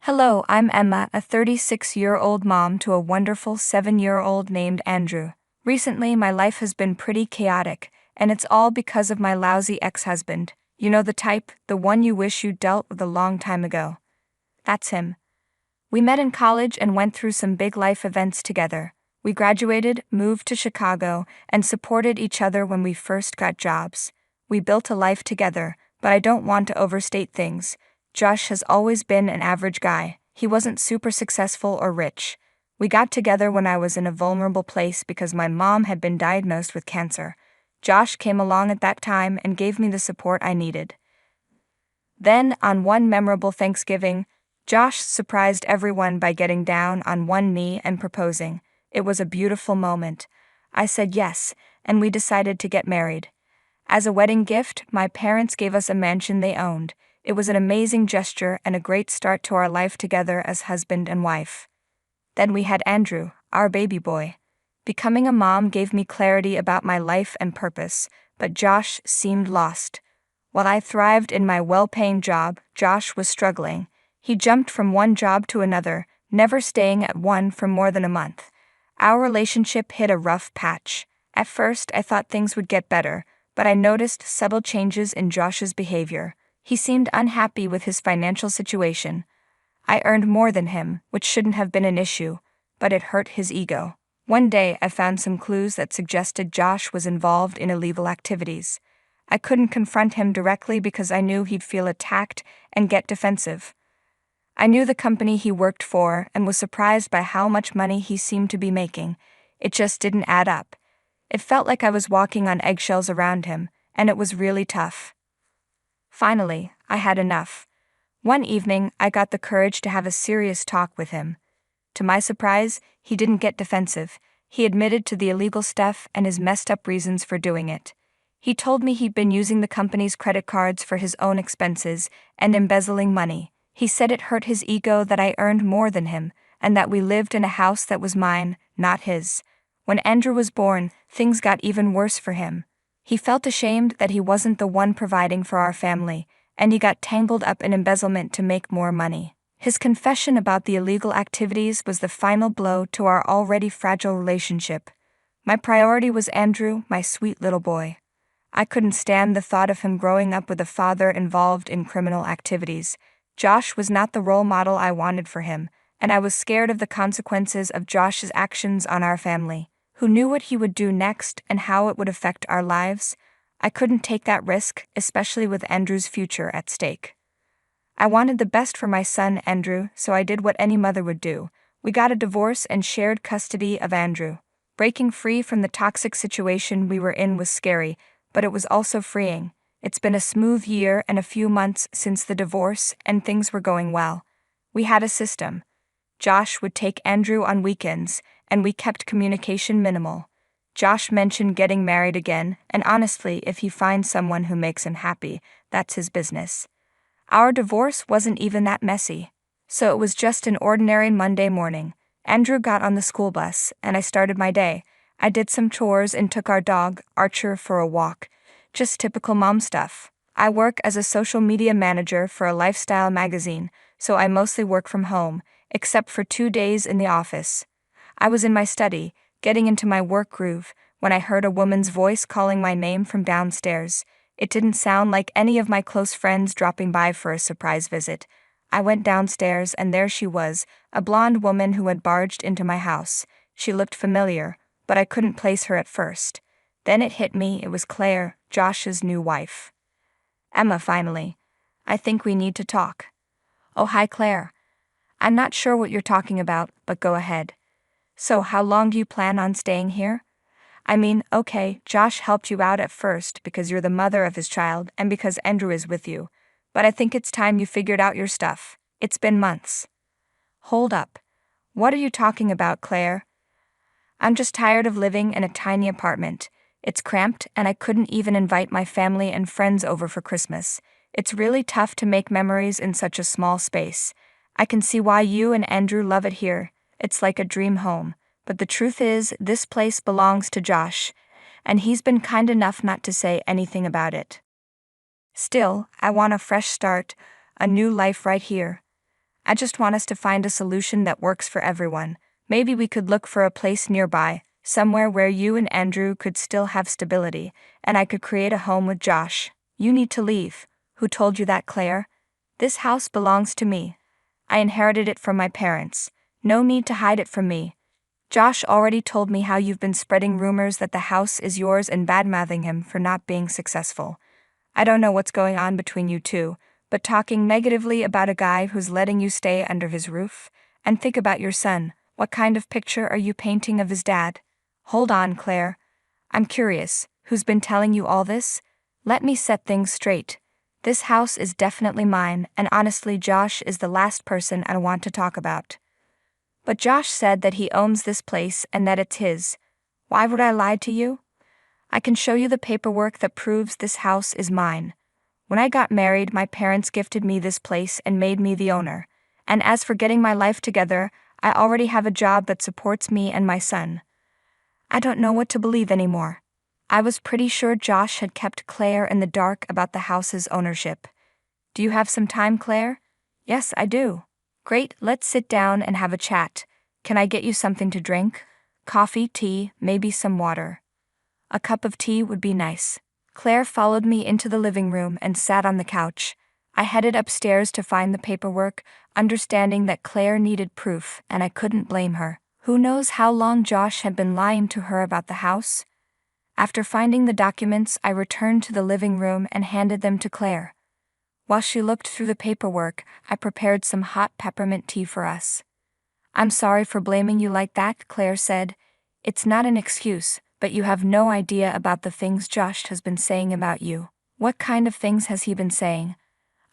Hello, I'm Emma, a 36-year-old mom to a wonderful 7-year-old named Andrew. Recently, my life has been pretty chaotic, and it's all because of my lousy ex-husband. You know the type, the one you wish you'd dealt with a long time ago. That's him. We met in college and went through some big life events together. We graduated, moved to Chicago, and supported each other when we first got jobs. We built a life together, but I don't want to overstate things. Josh has always been an average guy. He wasn't super successful or rich. We got together when I was in a vulnerable place because my mom had been diagnosed with cancer. Josh came along at that time and gave me the support I needed. Then, on one memorable Thanksgiving, Josh surprised everyone by getting down on one knee and proposing. It was a beautiful moment. I said yes, and we decided to get married. As a wedding gift, my parents gave us a mansion they owned. It was an amazing gesture and a great start to our life together as husband and wife. Then we had Andrew, our baby boy. Becoming a mom gave me clarity about my life and purpose, but Josh seemed lost. While I thrived in my well-paying job, Josh was struggling. He jumped from one job to another, never staying at one for more than a month. Our relationship hit a rough patch. At first, I thought things would get better, but I noticed subtle changes in Josh's behavior. He seemed unhappy with his financial situation. I earned more than him, which shouldn't have been an issue, but it hurt his ego. One day, I found some clues that suggested Josh was involved in illegal activities. I couldn't confront him directly because I knew he'd feel attacked and get defensive. I knew the company he worked for and was surprised by how much money he seemed to be making. It just didn't add up. It felt like I was walking on eggshells around him, and it was really tough. Finally, I had enough. One evening, I got the courage to have a serious talk with him. To my surprise, he didn't get defensive. He admitted to the illegal stuff and his messed up reasons for doing it. He told me he'd been using the company's credit cards for his own expenses and embezzling money. He said it hurt his ego that I earned more than him, and that we lived in a house that was mine, not his. When Andrew was born, things got even worse for him. He felt ashamed that he wasn't the one providing for our family, and he got tangled up in embezzlement to make more money. His confession about the illegal activities was the final blow to our already fragile relationship. My priority was Andrew, my sweet little boy. I couldn't stand the thought of him growing up with a father involved in criminal activities. Josh was not the role model I wanted for him, and I was scared of the consequences of Josh's actions on our family. Who knew what he would do next and how it would affect our lives? I couldn't take that risk, especially with Andrew's future at stake. I wanted the best for my son, Andrew, so I did what any mother would do. We got a divorce and shared custody of Andrew. Breaking free from the toxic situation we were in was scary, but it was also freeing. It's been a smooth year and a few months since the divorce, and things were going well. We had a system. Josh would take Andrew on weekends, and we kept communication minimal. Josh mentioned getting married again, and honestly, if he finds someone who makes him happy, that's his business. Our divorce wasn't even that messy. So it was just an ordinary Monday morning. Andrew got on the school bus, and I started my day. I did some chores and took our dog, Archer, for a walk. Just typical mom stuff. I work as a social media manager for a lifestyle magazine, so I mostly work from home, except for 2 days in the office. I was in my study, getting into my work groove, when I heard a woman's voice calling my name from downstairs. It didn't sound like any of my close friends dropping by for a surprise visit. I went downstairs and there she was, a blonde woman who had barged into my house. She looked familiar, but I couldn't place her at first. Then it hit me, it was Claire, Josh's new wife. Emma, finally. I think we need to talk. Oh, hi, Claire. I'm not sure what you're talking about, but go ahead. So how long do you plan on staying here? I mean, okay, Josh helped you out at first because you're the mother of his child and because Andrew is with you. But I think it's time you figured out your stuff. It's been months. Hold up. What are you talking about, Claire? I'm just tired of living in a tiny apartment. It's cramped and I couldn't even invite my family and friends over for Christmas. It's really tough to make memories in such a small space. I can see why you and Andrew love it here. It's like a dream home. But the truth is, this place belongs to Josh, and he's been kind enough not to say anything about it. Still, I want a fresh start, a new life right here. I just want us to find a solution that works for everyone. Maybe we could look for a place nearby, somewhere where you and Andrew could still have stability, and I could create a home with Josh. You need to leave. Who told you that, Claire? This house belongs to me. I inherited it from my parents. No need to hide it from me. Josh already told me how you've been spreading rumors that the house is yours and badmouthing him for not being successful. I don't know what's going on between you two, but talking negatively about a guy who's letting you stay under his roof? And think about your son. What kind of picture are you painting of his dad? Hold on, Claire. I'm curious. Who's been telling you all this? Let me set things straight. This house is definitely mine, and honestly, Josh is the last person I want to talk about. But Josh said that he owns this place and that it's his. Why would I lie to you? I can show you the paperwork that proves this house is mine. When I got married, my parents gifted me this place and made me the owner. And as for getting my life together, I already have a job that supports me and my son. I don't know what to believe anymore. I was pretty sure Josh had kept Claire in the dark about the house's ownership. Do you have some time, Claire? Yes, I do. Great, let's sit down and have a chat. Can I get you something to drink? Coffee, tea, maybe some water. A cup of tea would be nice. Claire followed me into the living room and sat on the couch. I headed upstairs to find the paperwork, understanding that Claire needed proof, and I couldn't blame her. Who knows how long Josh had been lying to her about the house? After finding the documents, I returned to the living room and handed them to Claire. While she looked through the paperwork, I prepared some hot peppermint tea for us. I'm sorry for blaming you like that, Claire said. It's not an excuse, but you have no idea about the things Josh has been saying about you. What kind of things has he been saying?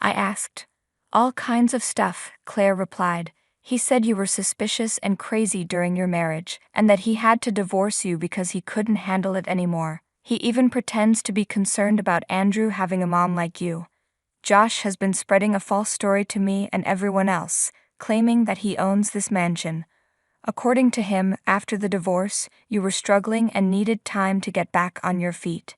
I asked. All kinds of stuff, Claire replied. He said you were suspicious and crazy during your marriage, and that he had to divorce you because he couldn't handle it anymore. He even pretends to be concerned about Andrew having a mom like you. Josh has been spreading a false story to me and everyone else, claiming that he owns this mansion. According to him, after the divorce, you were struggling and needed time to get back on your feet.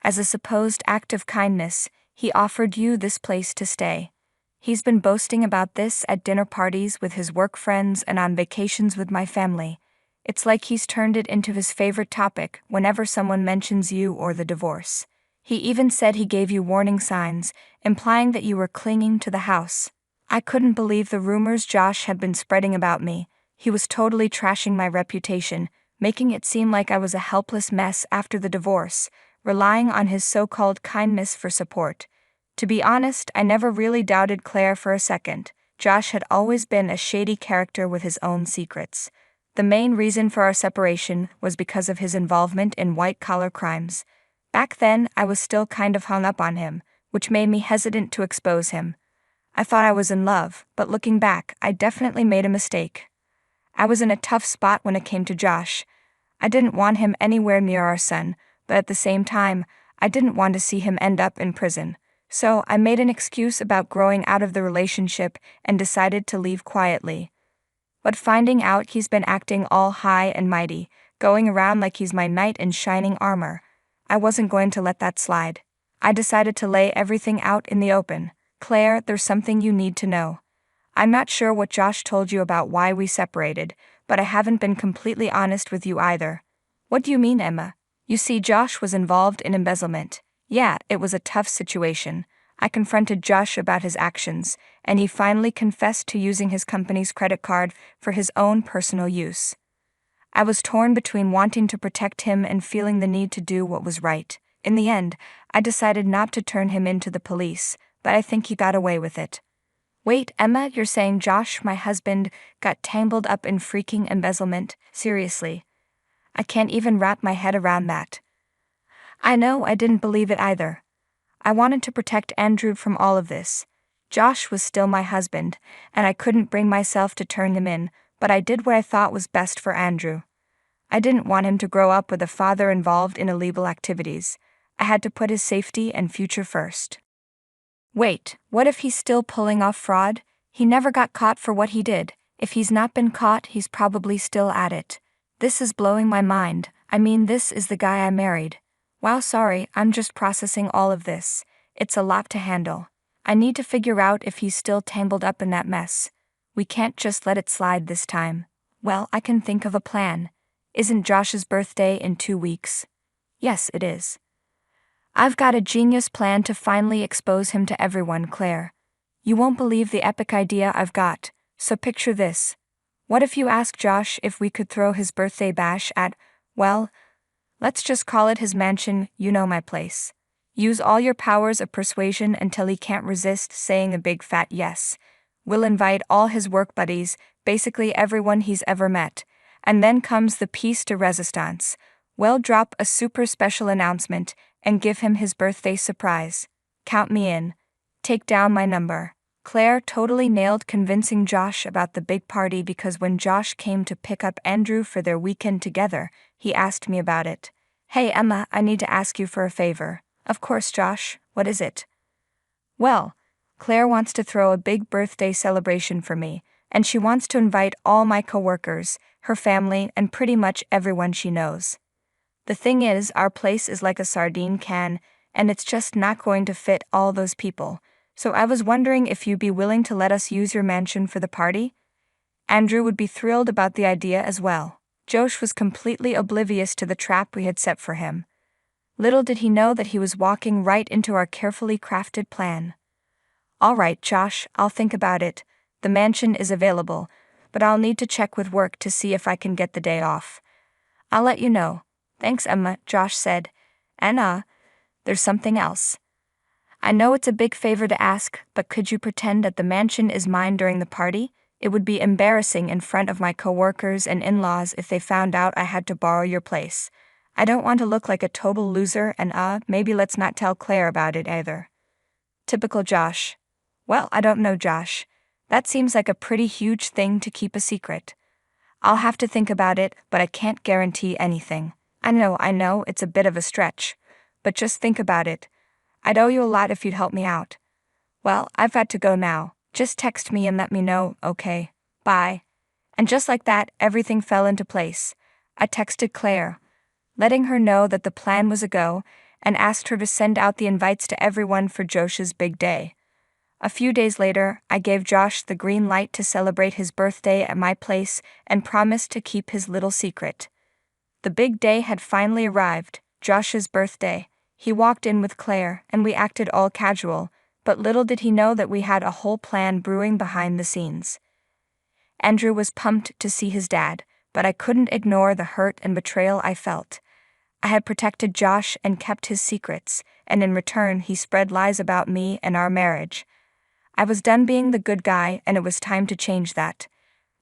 As a supposed act of kindness, he offered you this place to stay. He's been boasting about this at dinner parties with his work friends and on vacations with my family. It's like he's turned it into his favorite topic whenever someone mentions you or the divorce. He even said he gave you warning signs, implying that you were clinging to the house. I couldn't believe the rumors Josh had been spreading about me. He was totally trashing my reputation, making it seem like I was a helpless mess after the divorce, relying on his so-called kindness for support. To be honest, I never really doubted Claire for a second. Josh had always been a shady character with his own secrets. The main reason for our separation was because of his involvement in white-collar crimes. Back then, I was still kind of hung up on him, which made me hesitant to expose him. I thought I was in love, but looking back, I definitely made a mistake. I was in a tough spot when it came to Josh. I didn't want him anywhere near our son, but at the same time, I didn't want to see him end up in prison. So I made an excuse about growing out of the relationship and decided to leave quietly. But finding out he's been acting all high and mighty, going around like he's my knight in shining armor, I wasn't going to let that slide. I decided to lay everything out in the open. Claire, there's something you need to know. I'm not sure what Josh told you about why we separated, but I haven't been completely honest with you either. What do you mean, Emma? You see, Josh was involved in embezzlement. Yeah, it was a tough situation. I confronted Josh about his actions, and he finally confessed to using his company's credit card for his own personal use. I was torn between wanting to protect him and feeling the need to do what was right. In the end, I decided not to turn him into the police, but I think he got away with it. Wait, Emma, you're saying Josh, my husband, got tangled up in freaking embezzlement? Seriously? I can't even wrap my head around that. I know, I didn't believe it either. I wanted to protect Andrew from all of this. Josh was still my husband, and I couldn't bring myself to turn him in, but I did what I thought was best for Andrew. I didn't want him to grow up with a father involved in illegal activities. I had to put his safety and future first. Wait, what if he's still pulling off fraud? He never got caught for what he did. If he's not been caught, he's probably still at it. This is blowing my mind. I mean, this is the guy I married. Wow, sorry, I'm just processing all of this. It's a lot to handle. I need to figure out if he's still tangled up in that mess. We can't just let it slide this time. Well, I can think of a plan. Isn't Josh's birthday in 2 weeks? Yes, it is. I've got a genius plan to finally expose him to everyone, Claire. You won't believe the epic idea I've got, so picture this. What if you ask Josh if we could throw his birthday bash at, well, let's just call it his mansion, you know my place. Use all your powers of persuasion until he can't resist saying a big fat yes. We'll invite all his work buddies, basically everyone he's ever met. And then comes the piece de resistance. We'll drop a super special announcement and give him his birthday surprise. Count me in. Take down my number. Claire totally nailed convincing Josh about the big party because when Josh came to pick up Andrew for their weekend together, he asked me about it. Hey Emma, I need to ask you for a favor. Of course, Josh, what is it? Well, Claire wants to throw a big birthday celebration for me, and she wants to invite all my coworkers, her family, and pretty much everyone she knows. The thing is, our place is like a sardine can, and it's just not going to fit all those people, so I was wondering if you'd be willing to let us use your mansion for the party? Andrew would be thrilled about the idea as well. Josh was completely oblivious to the trap we had set for him. Little did he know that he was walking right into our carefully crafted plan. All right, Josh, I'll think about it. The mansion is available, but I'll need to check with work to see if I can get the day off. I'll let you know. Thanks, Emma, Josh said. And there's something else. I know it's a big favor to ask, but could you pretend that the mansion is mine during the party? It would be embarrassing in front of my coworkers and in-laws if they found out I had to borrow your place. I don't want to look like a total loser and maybe let's not tell Claire about it either. Typical Josh. Well, I don't know, Josh. That seems like a pretty huge thing to keep a secret. I'll have to think about it, but I can't guarantee anything. I know, it's a bit of a stretch. But just think about it. I'd owe you a lot if you'd help me out. Well, I've got to go now. Just text me and let me know, okay? Bye. And just like that, everything fell into place. I texted Claire, letting her know that the plan was a go, and asked her to send out the invites to everyone for Josh's big day. A few days later, I gave Josh the green light to celebrate his birthday at my place and promised to keep his little secret. The big day had finally arrived, Josh's birthday. He walked in with Claire, and we acted all casual, but little did he know that we had a whole plan brewing behind the scenes. Andrew was pumped to see his dad, but I couldn't ignore the hurt and betrayal I felt. I had protected Josh and kept his secrets, and in return he spread lies about me and our marriage. I was done being the good guy, and it was time to change that.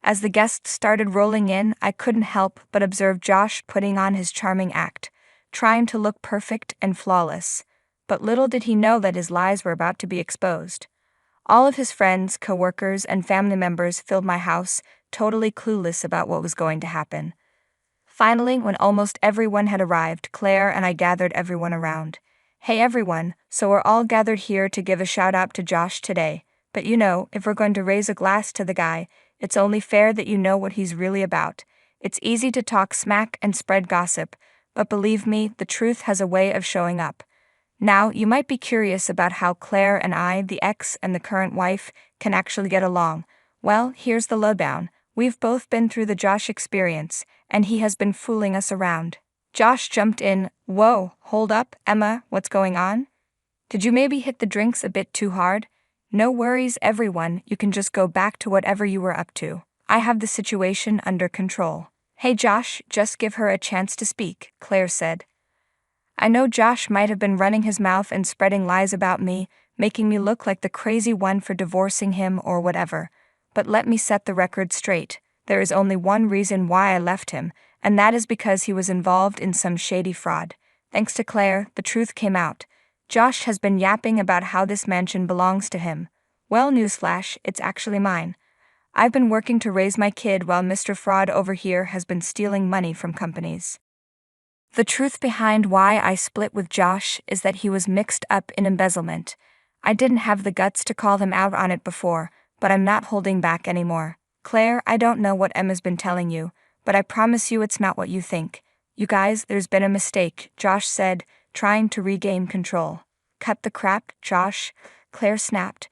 As the guests started rolling in, I couldn't help but observe Josh putting on his charming act, trying to look perfect and flawless. But little did he know that his lies were about to be exposed. All of his friends, coworkers, and family members filled my house, totally clueless about what was going to happen. Finally, when almost everyone had arrived, Claire and I gathered everyone around. Hey everyone, so we're all gathered here to give a shout out to Josh today. But if we're going to raise a glass to the guy, it's only fair that you know what he's really about. It's easy to talk smack and spread gossip, but believe me, the truth has a way of showing up. Now, you might be curious about how Claire and I, the ex and the current wife, can actually get along. Well, here's the lowdown. We've both been through the Josh experience, and he has been fooling us around. Josh jumped in. Whoa, hold up, Emma, what's going on? Did you maybe hit the drinks a bit too hard? No worries, everyone, you can just go back to whatever you were up to. I have the situation under control. Hey Josh, just give her a chance to speak, Claire said. I know Josh might have been running his mouth and spreading lies about me, making me look like the crazy one for divorcing him or whatever. But let me set the record straight. There is only one reason why I left him, and that is because he was involved in some shady fraud. Thanks to Claire, the truth came out. Josh has been yapping about how this mansion belongs to him. Well, newsflash, it's actually mine. I've been working to raise my kid while Mr. Fraud over here has been stealing money from companies. The truth behind why I split with Josh is that he was mixed up in embezzlement. I didn't have the guts to call him out on it before, but I'm not holding back anymore. Claire, I don't know what Emma's been telling you, but I promise you it's not what you think. You guys, there's been a mistake, Josh said, trying to regain control. Cut the crap, Josh, Claire snapped.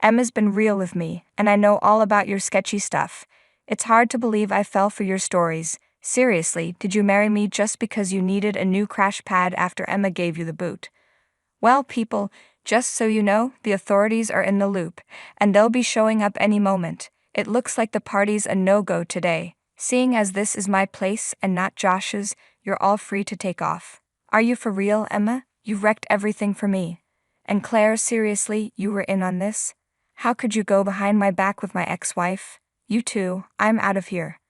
Emma's been real with me, and I know all about your sketchy stuff. It's hard to believe I fell for your stories. Seriously, did you marry me just because you needed a new crash pad after Emma gave you the boot? Well, people, just so you know, the authorities are in the loop, and they'll be showing up any moment. It looks like the party's a no-go today. Seeing as this is my place and not Josh's, you're all free to take off. Are you for real, Emma? You wrecked everything for me. And Claire, seriously, you were in on this? How could you go behind my back with my ex-wife? You too, I'm out of here.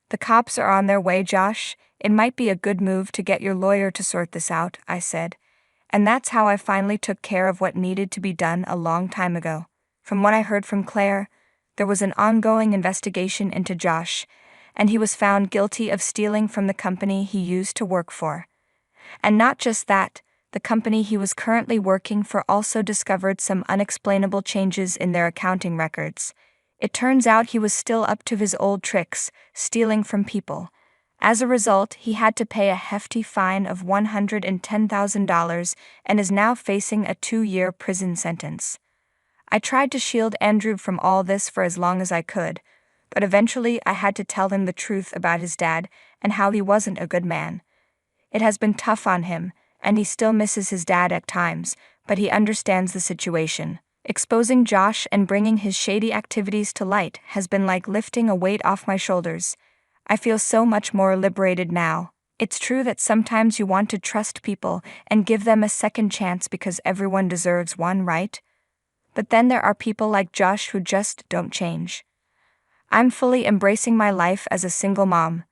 The cops are on their way, Josh. It might be a good move to get your lawyer to sort this out, I said. And that's how I finally took care of what needed to be done a long time ago. From what I heard from Claire, there was an ongoing investigation into Josh, and he was found guilty of stealing from the company he used to work for. And not just that, the company he was currently working for also discovered some unexplainable changes in their accounting records. It turns out he was still up to his old tricks, stealing from people. As a result, he had to pay a hefty fine of $110,000 and is now facing a 2-year prison sentence. I tried to shield Andrew from all this for as long as I could, but eventually I had to tell him the truth about his dad and how he wasn't a good man. It has been tough on him, and he still misses his dad at times, but he understands the situation. Exposing Josh and bringing his shady activities to light has been like lifting a weight off my shoulders. I feel so much more liberated now. It's true that sometimes you want to trust people and give them a second chance because everyone deserves one, right? But then there are people like Josh who just don't change. I'm fully embracing my life as a single mom.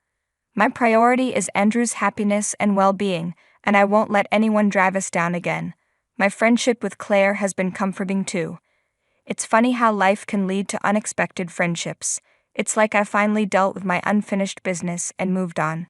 My priority is Andrew's happiness and well-being, and I won't let anyone drive us down again. My friendship with Claire has been comforting too. It's funny how life can lead to unexpected friendships. It's like I finally dealt with my unfinished business and moved on.